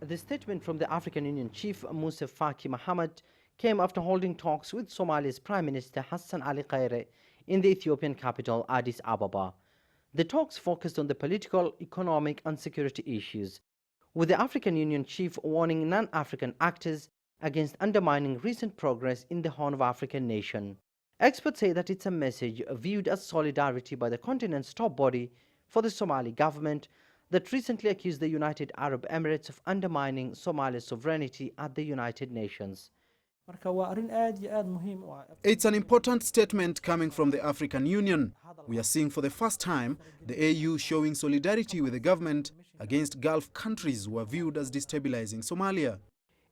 The statement from the African Union chief Moussa Faki Mohammed came after holding talks with Somalia's Prime Minister Hassan Ali Khaire in the Ethiopian capital Addis Ababa. The talks focused on the political, economic and security issues, with the African Union chief warning non-African actors against undermining recent progress in the Horn of Africa nation. Experts say that it's a message viewed as solidarity by the continent's top body for the Somali government that recently accused the United Arab Emirates of undermining Somalia's sovereignty at the United Nations. It's an important statement coming from the African Union. We are seeing for the first time the AU showing solidarity with the government against Gulf countries who are viewed as destabilizing Somalia.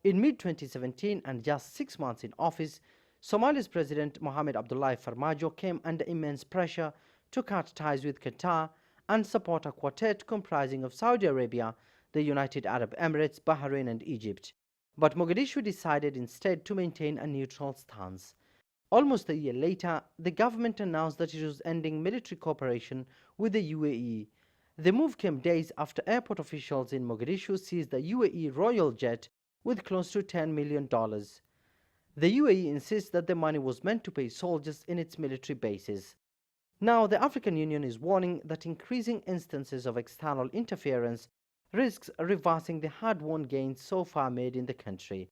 In mid-2017 and just 6 months in office, Somalia's President Mohamed Abdullahi Farmajo came under immense pressure to cut ties with Qatar and support a quartet comprising of Saudi Arabia, the United Arab Emirates, Bahrain and Egypt. But Mogadishu decided instead to maintain a neutral stance. Almost a year later, the government announced that it was ending military cooperation with the UAE. The move came days after airport officials in Mogadishu seized the UAE royal jet with close to $10 million. The UAE insists that the money was meant to pay soldiers in its military bases. Now, the African Union is warning that increasing instances of external interference risks reversing the hard-won gains so far made in the country,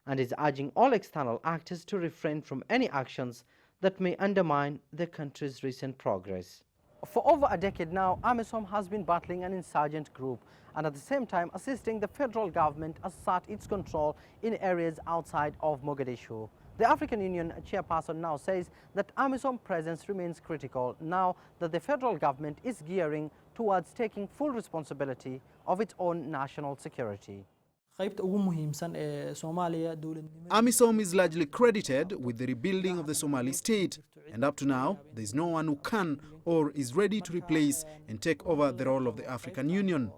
and is urging all external actors to refrain from any actions that may undermine the country's recent progress. For over a decade now, AMISOM has been battling an insurgent group and at the same time assisting the federal government assert its control in areas outside of Mogadishu. The African Union chairperson now says that AMISOM presence remains critical now that the federal government is gearing towards taking full responsibility of its own national security. AMISOM is largely credited with the rebuilding of the Somali state, and up to now, there is no one who can or is ready to replace and take over the role of the African Union.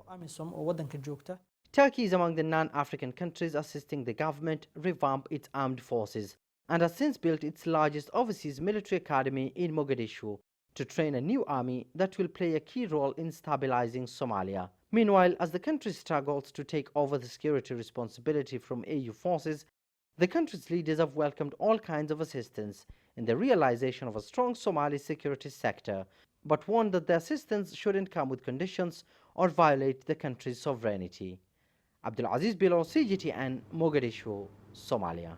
Turkey is among the non-African countries assisting the government revamp its armed forces and has since built its largest overseas military academy in Mogadishu to train a new army that will play a key role in stabilizing Somalia. Meanwhile, as the country struggles to take over the security responsibility from AU forces, the country's leaders have welcomed all kinds of assistance in the realization of a strong Somali security sector, but warned that the assistance shouldn't come with conditions or violate the country's sovereignty. Abdulaziz, Billow, CGTN, Mogadishu, Somalia.